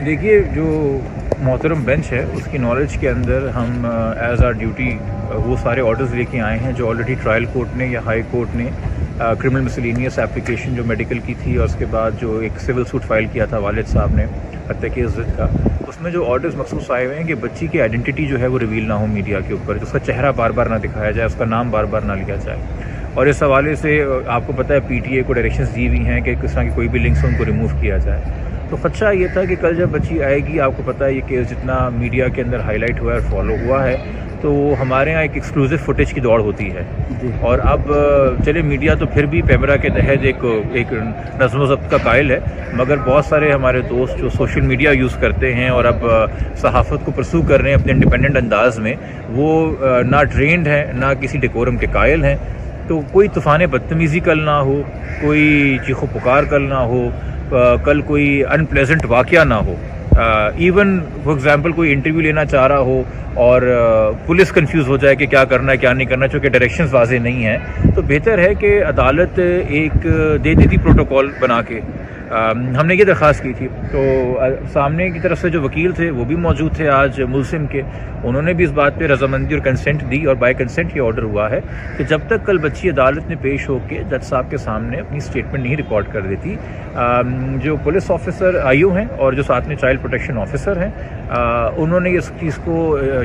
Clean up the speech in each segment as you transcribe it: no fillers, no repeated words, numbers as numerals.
देखिए, जो मोहतरम बेंच है उसकी नॉलेज के अंदर हम एज़ आर ड्यूटी वो सारे ऑर्डर्स लेके आए हैं जो ऑलरेडी ट्रायल कोर्ट ने या हाई कोर्ट ने क्रिमिनल मिसलेनियस एप्लीकेशन जो मेडिकल की थी और उसके बाद जो एक सिविल सूट फाइल किया था वालिद साहब ने हत्या के ज़िद का, उसमें जो ऑर्डर्स मखसूस आए हुए हैं कि बच्ची की आइडेंटिटी जो है वो रिवील ना हो मीडिया के ऊपर, उसका चेहरा बार बार ना दिखाया जाए, उसका नाम बार बार ना लिया जाए। और इस हवाले से आपको पता है पीटीए को डायरेक्शंस दी हुई हैं कि किस तरह की कोई भी लिंक्स उनको रिमूव किया जाए। तो खदशा ये था कि कल जब बच्ची आएगी, आपको पता है ये केस जितना मीडिया के अंदर हाईलाइट हुआ है और फॉलो हुआ है, तो हमारे यहाँ एक एक्सक्लूसिव फुटेज की दौड़ होती है। और अब चले मीडिया तो फिर भी पैमरा के तहत एक नज़्म ज़ब्त का कायल है, मगर बहुत सारे हमारे दोस्त जो सोशल मीडिया यूज़ करते हैं और अब सहाफ़त को परसू कर रहे हैं अपने इंडिपेंडेंट अंदाज में, वो ना ट्रेंड हैं ना किसी डेकोरम के कायल हैं। तो कोई तूफ़ान बदतमीज़ी कल ना हो, कोई चीखो पुकार कल ना हो, कल कोई अनप्लेजेंट वाक़या ना हो। इवन फॉर एग्ज़ाम्पल कोई इंटरव्यू लेना चाह रहा हो और पुलिस कंफ्यूज हो जाए कि क्या करना है क्या नहीं करना, चूँकि डायरेक्शंस वाज़े नहीं हैं, तो बेहतर है कि अदालत एक दे देती प्रोटोकॉल बना के। हमने ये दरख्वास्त की थी, तो सामने की तरफ से जो वकील थे वो भी मौजूद थे आज मुलसिम के, उन्होंने भी इस बात पे रजामंदी और कंसेंट दी और बाय कंसेंट ये ऑर्डर हुआ है कि जब तक कल बच्ची अदालत में पेश होकर जज साहब के सामने अपनी स्टेटमेंट नहीं रिकॉर्ड कर देती, जो पुलिस ऑफिसर आईओ हैं और जो साथ में चाइल्ड प्रोटेक्शन ऑफिसर हैं, उन्होंने इस चीज़ को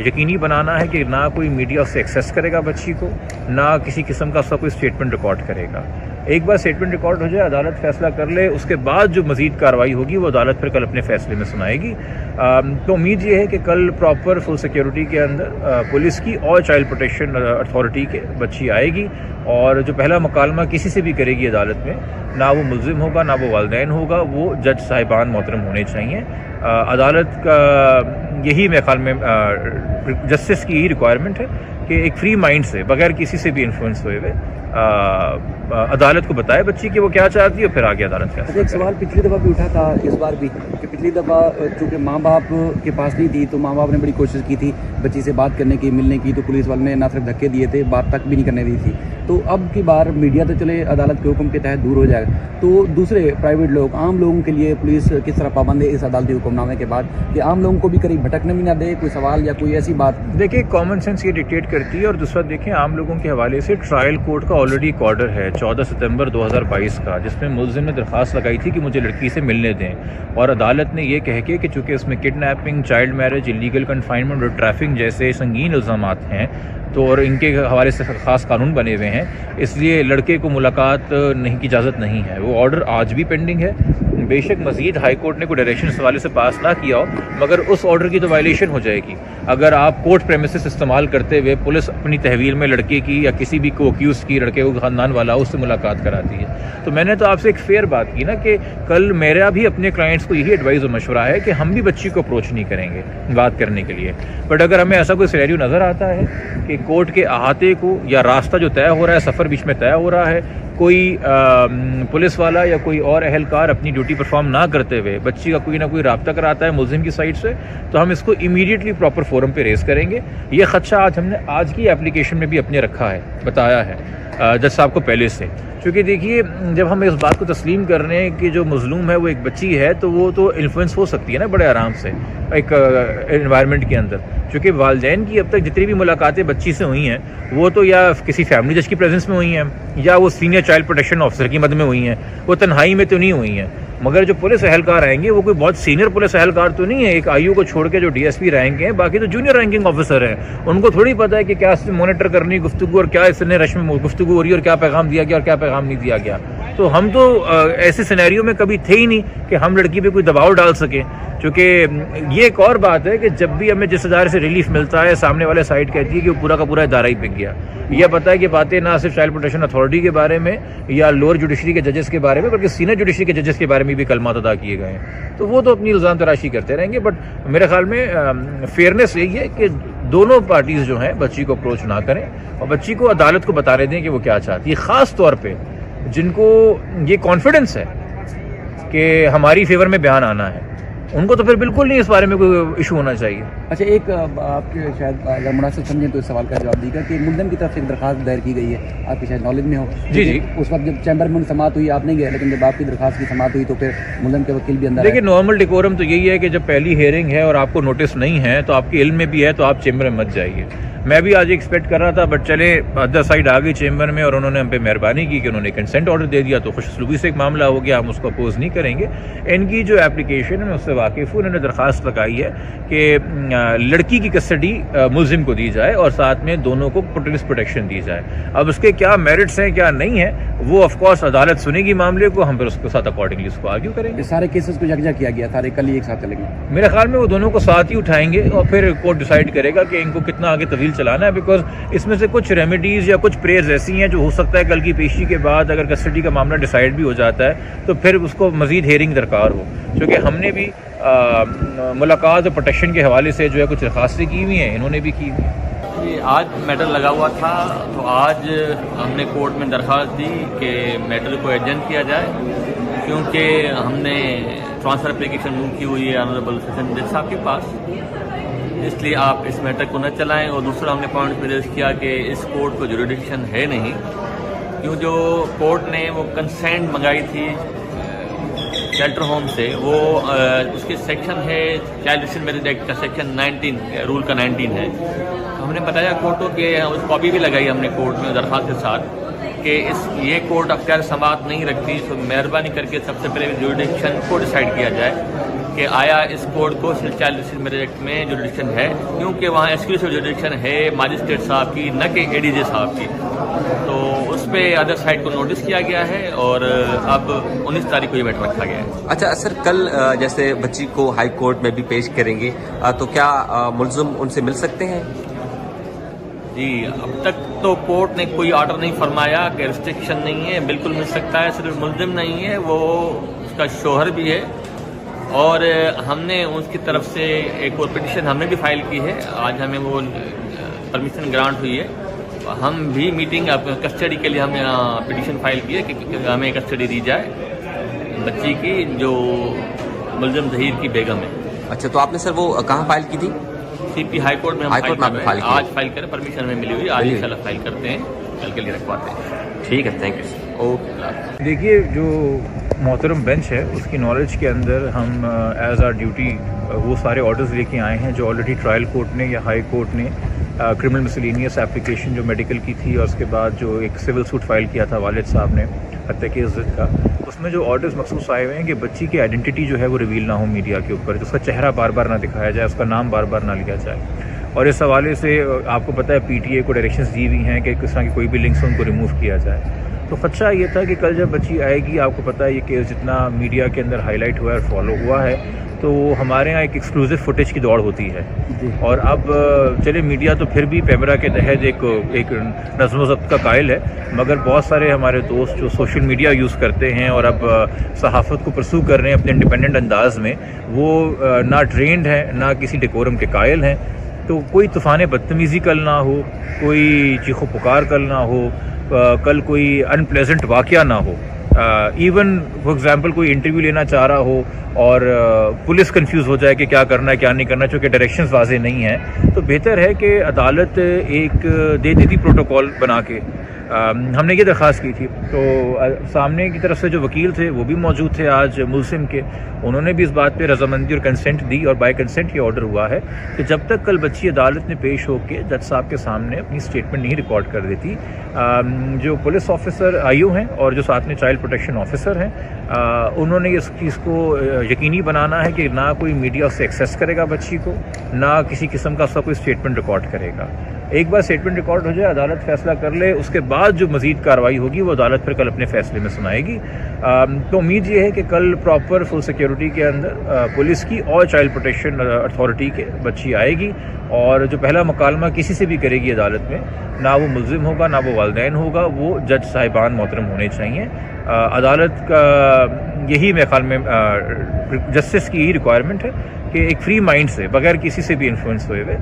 यकीनी बनाना है कि ना कोई मीडिया उससे एक्सेस करेगा बच्ची को, ना किसी किस्म का उसका कोई स्टेटमेंट रिकॉर्ड करेगा। एक बार स्टेटमेंट रिकॉर्ड हो जाए, अदालत फैसला कर ले, उसके बाद जो मज़ीद कार्रवाई होगी वो अदालत फिर कल अपने फैसले में सुनाएगी। तो उम्मीद ये है कि कल प्रॉपर फुल सिक्योरिटी के अंदर पुलिस की और चाइल्ड प्रोटेक्शन अथॉरिटी के बच्ची आएगी और जो पहला मुकालमा किसी से भी करेगी अदालत में, ना वो मुल्ज़िम होगा ना वो वालिदैन होगा, वो जज साहिबान मोहतरम होने चाहिए। अदालत का यही मेरे ख्याल में जस्टिस की ही रिक्वायरमेंट है कि एक फ्री माइंड से, बगैर किसी से भी इन्फ्लुएंस हुए हुए अदालत को बताए बच्ची कि वो क्या चाहती है, फिर आगे अदालत फैसला। एक सवाल पिछली दफ़ा भी उठा था, इस बार भी, कि पिछली दफ़ा चूँकि माँ बाप के पास नहीं थी तो माँ बाप ने बड़ी कोशिश की थी बच्ची से बात करने की, मिलने की, तो पुलिस वाले ने ना सिर्फ धक्के दिए थे, बात तक भी नहीं करने दी थी। तो अब की बार मीडिया तो चले अदालत के हुक्म के तहत दूर हो जाएगा, तो दूसरे प्राइवेट लोग, आम लोगों के लिए पुलिस किस तरह पाबंद है इस अदालती हुक्मनामे के बाद, कि आम लोगों को भी करीब भटकने भी ना दे कोई सवाल या कोई ऐसी बात? देखिए, कॉमन सेंस ये डिक्टेट करती है। और दूसरा देखें, आम लोगों के हवाले से ट्रायल कोर्ट का ऑलरेडी एक ऑर्डर है 14 सितंबर 2022 का, जिसमें मुल्ज़िम ने दरख्वास्त लगाई थी कि मुझे लड़की से मिलने दें, और अदालत ने यह कह के कि चूँकि इसमें kidnapping, child marriage, illegal confinement और ट्रैफिकिंग जैसे संगीन इल्ज़ामात हैं, तो और इनके हवाले से ख़ास कानून बने हुए हैं, इसलिए लड़के को मुलाकात नहीं की इजाज़त नहीं है। वो ऑर्डर आज भी पेंडिंग है। बेशक मज़ीद हाई कोर्ट ने कोई डायरेक्शन इस हवाले से पास ना किया हो, मगर उस ऑर्डर की तो वायलेशन हो जाएगी अगर आप कोर्ट प्रेमिसेस इस्तेमाल करते हुए पुलिस अपनी तहवील में लड़के की या किसी भी को एक्यूज की, लड़के को ख़ानदान वाला उससे मुलाकात कराती है। तो मैंने तो आपसे एक फेयर बात की ना कि कल मेरा भी अपने क्लाइंट्स को यही एडवाइस और मशवरा है कि हम भी बच्ची को अप्रोच नहीं करेंगे बात करने के लिए, बट अगर हमें ऐसा कोई सिनेरियो नज़र आता है कि कोर्ट के अहाते को या रास्ता जो तय हो रहा है, सफ़र बीच में तय हो रहा है, कोई पुलिस वाला या कोई और अहलकार अपनी ड्यूटी परफॉर्म ना करते हुए बच्ची का कोई ना कोई राब्ता कराता है मुल्ज़िम की साइड से, तो हम इसको इमीडिएटली प्रॉपर फोरम पे रेस करेंगे। ये खदशा आज हमने आज की एप्लीकेशन में भी अपने रखा है, बताया है जज साहब को पहले से। क्योंकि देखिए, जब हम इस बात को तस्लीम कर रहे हैं कि जो मज़लूम है वो एक बच्ची है, तो वो तो इन्फ्लुएंस हो सकती है ना बड़े आराम से एक एनवायरनमेंट के अंदर। क्योंकि वालिदैन की अब तक जितनी भी मुलाकातें बच्ची से हुई हैं, वो तो या किसी फैमिली जज की प्रेजेंस में हुई हैं या वो सीनियर चाइल्ड प्रोटेक्शन ऑफिसर की मद में हुई हैं, वो तन्हाई में तो नहीं हुई हैं। मगर जो पुलिस अहलकार आएंगे वो कोई बहुत सीनियर पुलिस अहलकार तो नहीं है, एक आईओ को छोड़ के जो डीएसपी रैंक हैं, बाकी तो जूनियर रैंकिंग ऑफिसर हैं। उनको थोड़ी पता है कि क्या मॉनिटर करनी गुफ्तगू और क्या इसने रश में गुफ्तगू हो रही है और क्या पैगाम दिया गया और क्या पैगाम नहीं दिया गया। तो हम तो ऐसे सिनेरियो में कभी थे ही नहीं कि हम लड़की पे कोई दबाव डाल सकें। क्योंकि ये एक और बात है कि जब भी हमें जिस इदारे से रिलीफ मिलता है, सामने वाले साइड कहती है कि वो पूरा का पूरा इदारा ही बिक गया। यह पता है कि बातें ना सिर्फ चाइल्ड प्रोटेक्शन अथॉरिटी के बारे में या लोअर जुडिशरी के जजेस के बारे में, बल्कि सीनियर जुडिशरी के जजेस के बारे में भी कलमात अदा किए गए हैं। तो वो तो अपनी इल्ज़ाम तराशी करते रहेंगे, बट मेरे ख्याल में फेयरनेस यही है कि दोनों पार्टीज़ जो हैं बच्ची को अप्रोच ना करें और बच्ची को अदालत को बताने दें कि वो क्या चाहती है। ख़ास तौर पर जिनको ये कॉन्फिडेंस है कि हमारी फेवर में बयान आना है, उनको तो फिर बिल्कुल नहीं इस बारे में कोई इशू होना चाहिए। अच्छा, एक आपके शायद अगर मुनासिब समझें तो इस सवाल का जवाब दीजिएगा कि मुल्ज़िम की तरफ से एक दरखास्त दायर की गई है, आपकी शायद नॉलेज में हो। जी जी। उस वक्त जब चैम्बर में समात हुई आप नहीं गए, लेकिन जब आपकी दरखास्त की समात हुई तो फिर मुल्ज़िम के वकील भी अंदर देखिए, नॉर्मल डिकोरम तो यही है कि जब पहली हियरिंग है और आपको नोटिस नहीं है तो आपके इल्म में भी है तो आप चैम्बर में मत जाइए। मैं भी आज एक्सपेक्ट कर रहा था, बट चले अदर साइड आ गई चैम्बर में और उन्होंने हम पे मेहरबानी की कि उन्होंने कंसेंट ऑर्डर दे दिया, तो खुशसलूबी से एक मामला हो गया, हम उसको अपोज नहीं करेंगे। इनकी जो एप्लीकेशन है मैं उससे वाकिफ़ हूँ, उन्होंने दरख्वास्त लगाई है कि लड़की की कस्टडी मुल्ज़िम को दी जाए और साथ में दोनों को पुलिस प्रोटेक्शन दी जाए। अब उसके क्या मेरिट्स हैं क्या नहीं है वो ऑफकोर्स अदालत सुनेगी मामले को, हम फिर उसके साथ अकॉर्डिंगली उसको आर्ग्यू करेंगे। सारे केसेस को यकजा किया गया, सारे कल ही एक साथ चलेंगे। मेरे ख्याल में वो दोनों को साथ ही उठाएंगे और फिर कोर्ट डिसाइड करेगा कि इनको कितना आगे तवील चलाना है, बिकॉज इसमें से कुछ रेमेडीज़ या कुछ प्रेयर्स ऐसी हैं जो हो सकता है कल की पेशी के बाद अगर कस्टडी का मामला डिसाइड भी हो जाता है तो फिर उसको मज़ीद हेयरिंग दरकार हो, क्योंकि हमने भी मुलाकात और प्रोटेक्शन के हवाले से जो है कुछ दरखास्तें की हुई हैं, इन्होंने भी की हुई हैं। आज मैटर लगा हुआ था तो आज हमने कोर्ट में दरख्वास्त दी कि मैटर को एजेंट किया जाए, क्योंकि हमने ट्रांसफ़र एप्लीकेशन मूव की हुई है ऑनरेबल सेशन जज साहब के पास, इसलिए आप इस मैटर को न चलाएं। और दूसरा हमने पॉइंट पे रेज़ किया कि इस कोर्ट को जुरिडिक्शन है नहीं, क्यों जो कोर्ट ने वो कंसेंट मंगाई थी शेल्टर होम से, वो उसके सेक्शन है चाइल्ड रिलेशन मैरिज एक्ट का सेक्शन 19 रूल का 19 है। हमने बताया कोर्ट को कि उस कॉपी भी लगाई हमने कोर्ट में दरख्वास्त के साथ कि ये कोर्ट अख्तियार समात नहीं रखती, तो मेहरबानी करके सबसे पहले जुरिडिक्शन को डिसाइड किया जाए कि आया इस कोर्ट को चाइल्ड रिलेशन मैरिज एक्ट में जुरिडिक्शन है, क्योंकि वहाँ एक्सक्लूसिव जुरिडिक्शन है मजिस्ट्रेट साहब की, न कि एडीजे साहब की। तो उस पर अदर साइड को नोटिस किया गया है और अब 19 तारीख को ये मैटर रखा गया है। अच्छा सर, कल जैसे बच्ची को हाई कोर्ट में भी पेश करेंगे तो क्या मुल्ज़िम उनसे मिल सकते हैं? जी, अब तक तो कोर्ट ने कोई ऑर्डर नहीं फरमाया कि रिस्ट्रिक्शन नहीं है, बिल्कुल मिल सकता है। सिर्फ मुल्ज़िम नहीं है, वो उसका शोहर भी है और हमने उसकी तरफ से एक और पिटिशन हमने भी फाइल की है। आज हमें वो परमिशन ग्रांट हुई है, हम भी मीटिंग कस्टडी के लिए हमने पिटिशन फाइल की है कि हमें कस्टडी दी जाए बच्ची की जो मुल्ज़िम ज़हीर की बेगम है। अच्छा, तो आपने सर वो कहाँ फाइल की थी? सीपी हाई कोर्ट में हम हाई कोर्ट में फाइल की? आज फाइल करें, परमिशन हमें मिली हुई, आज इंशाल्लाह फाइल करते हैं, कल के लिए रखवाते हैं। ठीक है, थैंक यू सर। ओके। देखिए, जो मोहतरम बेंच है उसकी नॉलेज के अंदर हम एज आर ड्यूटी वो सारे ऑर्डर्स लेके आए हैं जो ऑलरेडी ट्रायल कोर्ट ने या हाई कोर्ट ने क्रिमिनल मिसलेनियस एप्लीकेशन जो मेडिकल की थी और उसके बाद जो एक सिविल सूट फाइल किया था वालिद साहब ने हत्या की इज़्ज़त का, उसमें जो ऑर्डर्स मखसूस आए हुए हैं कि बच्ची की आइडेंटिटी जो है वो रिवील ना हो मीडिया के ऊपर, उसका चेहरा बार बार ना दिखाया जाए, उसका नाम बार बार ना लिया जाए। और इस हवाले से आपको पता है पीटीए को डायरेक्शंस दी हुई हैं कि किस तरह की कोई भी लिंक्स उनको रिमूव किया जाए। तो खदशा ये था कि कल जब बच्ची आएगी, आपको पता है ये केस जितना मीडिया के अंदर हाईलाइट हुआ है और फॉलो हुआ है, तो हमारे यहाँ एक एक्सक्लूसिव फुटेज की दौड़ होती है। और अब चले मीडिया तो फिर भी पैमरा के तहत एक नज़्म व ज़ब्त का कायल है, मगर बहुत सारे हमारे दोस्त जो सोशल मीडिया यूज़ करते हैं और अब सहाफ़त को परसू कर रहे हैं अपने इंडिपेंडेंट अंदाज में, वो ना ट्रेंड है ना किसी डेकोरम के कायल हैं। तो कोई तूफ़ान बदतमीज़ी कल ना हो, कोई चीखो पुकार कल ना हो, कल कोई अनप्लेजेंट वाक़या ना हो। इवन फॉर एग्जांपल कोई इंटरव्यू लेना चाह रहा हो और पुलिस कंफ्यूज हो जाए कि क्या करना है क्या नहीं करना, चूँकि डायरेक्शंस वाज़ेह नहीं हैं, तो बेहतर है कि अदालत एक दे देती प्रोटोकॉल बना के। हमने ये दरख्वास्त की थी, तो सामने की तरफ से जो वकील थे वो भी मौजूद थे आज मुल्ज़िम के, उन्होंने भी इस बात पे रजामंदी और कंसेंट दी और बाय कंसेंट ये ऑर्डर हुआ है कि जब तक कल बच्ची अदालत में पेश होकर जज साहब के सामने अपनी स्टेटमेंट नहीं रिकॉर्ड कर देती, जो पुलिस ऑफिसर आईओ हैं और जो साथ में चाइल्ड प्रोटेक्शन ऑफिसर हैं, उन्होंने इस चीज़ को यकीनी बनाना है कि ना कोई मीडिया उससे एक्सेस करेगा बच्ची को, ना किसी किस्म का उसका कोई स्टेटमेंट रिकॉर्ड करेगा। एक बार स्टेटमेंट रिकॉर्ड हो जाए, अदालत फैसला कर ले, उसके बाद जो मज़ीद कार्रवाई होगी वो अदालत फिर कल अपने फ़ैसले में सुनाएगी। तो उम्मीद ये है कि कल प्रॉपर फुल सिक्योरिटी के अंदर पुलिस की और चाइल्ड प्रोटेक्शन अथॉरिटी के बच्ची आएगी और जो पहला मुकालमा किसी से भी करेगी अदालत में, ना वो मुल्ज़िम होगा ना वो वालिदैन होगा, वो जज साहिबान मोहतरम होने चाहिए। अदालत का यही मेरे ख्याल में जस्टिस की यही रिक्वायरमेंट है कि एक फ्री माइंड से, बगैर किसी से भी इन्फ्लुएंस हुए हुए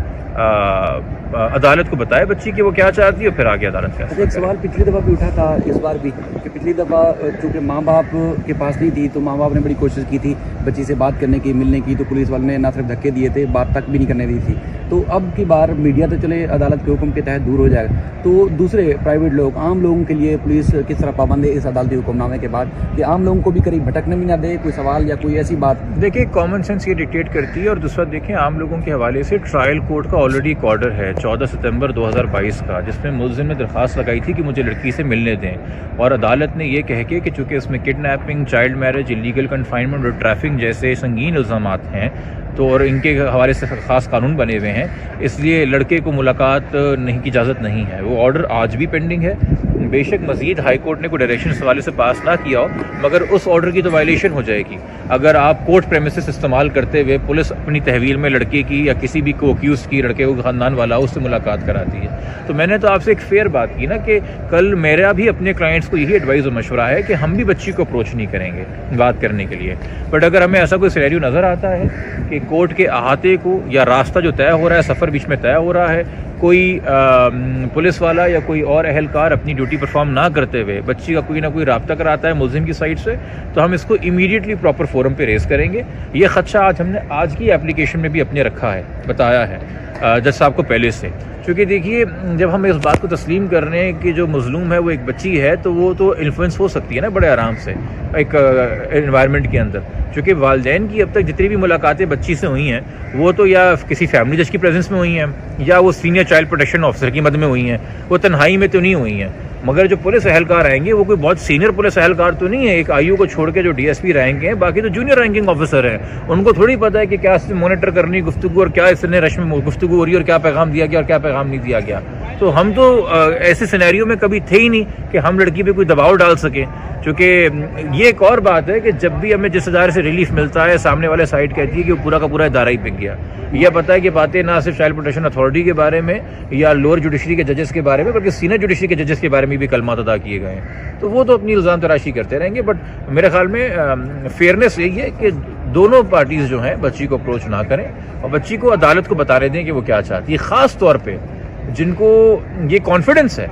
अदालत को बताए बच्ची कि वो क्या चाहती है, और फिर आगे अदालत अच्छा, फैसला एक करे। सवाल पिछली दफ़ा भी उठा था, इस बार भी, कि पिछली दफ़ा चूँकि माँ बाप के पास नहीं थी तो माँ बाप ने बड़ी कोशिश की थी बच्ची से बात करने की, मिलने की, तो पुलिस वालों ने ना सिर्फ धक्के दिए थे, बात तक भी नहीं करने दी थी। तो अब की बार मीडिया तो चले अदालत के हुक्म के तहत दूर हो जाएगा, तो दूसरे प्राइवेट लोग, आम लोगों के लिए पुलिस किस तरह पाबंद है इस अदालती हुक्मनामे के बाद, कि आम लोगों को भी करीब भटकने भी ना दे कोई सवाल या कोई ऐसी बात? देखिए, कॉमन सेंस ये डिक्टेट करती है, और दूसरा देखें आम लोगों के हवाले से ट्रायल कोर्ट का ऑलरेडी एक ऑर्डर है 14 सितंबर 2022 का, जिसमें मुलजिम ने दरख्वास्त लगाई थी कि मुझे लड़की से मिलने दें, और अदालत ने ये कह के कि चूँकि इसमें kidnapping, child marriage, illegal confinement और ट्रैफिकिंग जैसे संगीन इल्ज़ामात हैं, तो और इनके हवाले से ख़ास कानून बने हुए हैं, इसलिए लड़के को मुलाकात नहीं की इजाज़त नहीं है। वो ऑर्डर आज भी पेंडिंग है। बेशक मज़ीद हाई कोर्ट ने कोई डायरेक्शन इस हवाले से पास ना किया हो, मगर उस ऑर्डर की तो वायलेशन हो जाएगी अगर आप कोर्ट प्रेमिसेस इस्तेमाल करते हुए पुलिस अपनी तहवील में लड़के की या किसी भी को अक्यूज़ की, लड़के को खानदान वाला उससे मुलाकात कराती है। तो मैंने तो आपसे एक फेयर बात की ना कि कल मेरा भी अपने क्लाइंट्स को यही एडवाइस और मशवरा है कि हम भी बच्ची को अप्रोच नहीं करेंगे बात करने के लिए, बट अगर हमें ऐसा कोई सिनेरियो नज़र आता है कि कोर्ट के अहाते को या रास्ता जो तय हो रहा है, सफ़र बीच में तय हो रहा है, कोई पुलिस वाला या कोई और अहलकार अपनी ड्यूटी परफॉर्म ना करते हुए बच्ची का कोई ना कोई राब्ता कराता है मुलजिम की साइड से, तो हम इसको इमीडिएटली प्रॉपर फोरम पे रेस करेंगे। ये खदशा हमने आज की एप्लीकेशन में भी अपने रखा है, बताया है जज साहब को पहले से, क्योंकि देखिए जब हम इस बात को तस्लीम कर रहे हैं कि जो मजलूम है वो एक बच्ची है, तो वो तो इन्फ्लुएंस हो सकती है ना बड़े आराम से एक एनवायरनमेंट के अंदर, क्योंकि वालिदैन की अब तक जितनी भी मुलाकातें बच्ची से हुई हैं वो तो या किसी फैमिली जज की प्रेजेंस में हुई हैं या वो सीनियर चाइल्ड प्रोटेक्शन ऑफिसर की मद में हुई हैं, वो तन्हाई में तो नहीं हुई हैं। मगर जो पुलिस अहलकार आएंगे वो कोई बहुत सीनियर पुलिस अहलकार तो नहीं है, एक आयु को छोड़ के जो डीएसपी रैंक हैं, बाकी तो जूनियर रैंकिंग ऑफिसर हैं, उनको थोड़ी पता है कि क्या मॉनिटर करनी गुफ्तगू और क्या इसने रश में गुफ्तगू हो रही है और क्या पैगाम दिया गया और क्या पैगाम नहीं दिया गया। तो हम तो ऐसे सिनेरियो में कभी थे ही नहीं कि हम लड़की पे कोई दबाव डाल सकें, क्योंकि ये एक और बात है कि जब भी हमें जिस इदारे से रिलीफ मिलता है सामने वाले साइड कहती है कि वो पूरा का पूरा इदारा ही बिक गया। यह पता है कि बातें ना सिर्फ चाइल्ड प्रोटेक्शन अथॉरिटी के बारे में या लोअर जुडिशरी के जजेस के बारे में, बल्कि सीनियर जुडिशरी के जजेस के बारे में भी कलमात अदा किए गए हैं, तो वो तो अपनी इल्ज़ाम तराशी करते रहेंगे। बट मेरे ख्याल में फेयरनेस यही है कि दोनों पार्टीज़ जो हैं बच्ची को अप्रोच ना करें और बच्ची को अदालत को बताने दें कि वो क्या चाहती है, ख़ास तौर पर जिनको ये कॉन्फिडेंस है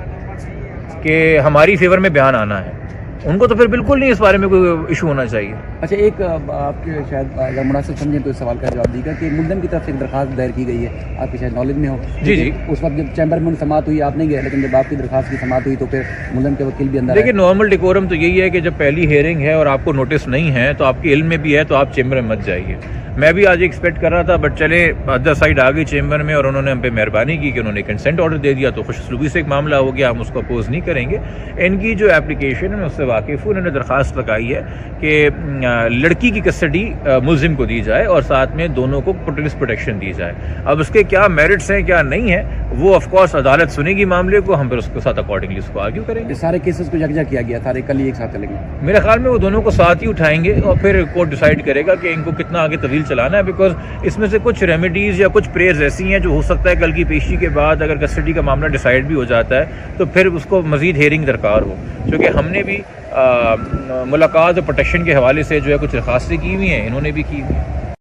कि हमारी फेवर में बयान आना है, उनको तो फिर बिल्कुल नहीं इस बारे में कोई इशू होना चाहिए। अच्छा, एक आपके शायद अगर मुनासिब समझें तो इस सवाल का जवाब दीजिएगा कि मुल्ज़िम की तरफ से एक दरखास्त दायर की गई है, आपकी शायद नॉलेज में हो। जी जी। उस वक्त जब चैम्बर में समात हुई आप नहीं गए, लेकिन जब आपकी दरखास्त की समात हुई तो फिर मुल्ज़िम के वकील भी अंदर। देखिए, नॉर्मल डिकोरम तो यही है कि जब पहली हियरिंग है और आपको नोटिस नहीं है तो आपके इल्म में भी है तो आप चैम्बर में मत जाइए। मैं भी आज एक्सपेक्ट कर रहा था, बट चले अदर साइड आ गई चैम्बर में और उन्होंने हम पे मेहरबानी की कि उन्होंने कंसेंट ऑर्डर दे दिया, तो खुशसलूकी से एक मामला हो गया, हम उसको अपोज नहीं करेंगे। इनकी जो एप्लीकेशन है उससे वाकिफ़ हूँ, उन्होंने दरख्वास्त लगाई है कि लड़की की कस्टडी मुलजिम को दी जाए और साथ में दोनों को पुलिस प्रोटेक्शन दी जाए। अब उसके क्या मेरिट्स हैं क्या नहीं है वो ऑफकोर्स अदालत सुनेगी मामले को, हम फिर उसके साथ अकॉर्डिंगली उसको आर्ग्यू करेंगे। सारे केसेस को यकजा किया गया, सारे कल ही एक साथ चलेंगे। मेरे ख्याल में वो दोनों को साथ ही उठाएंगे और फिर कोर्ट डिसाइड करेगा कि इनको कितना आगे तवील चलाना है, बिकॉज इसमें से कुछ रेमेडीज़ या कुछ प्रेयर्स ऐसी हैं जो हो सकता है कल की पेशी के बाद अगर कस्टडी का मामला डिसाइड भी हो जाता है तो फिर उसको मज़ीद हेयरिंग दरकार हो, क्योंकि हमने भी मुलाकात और प्रोटेक्शन के हवाले से जो है कुछ दरखास्तें की हुई हैं, इन्होंने भी की हुई हैं।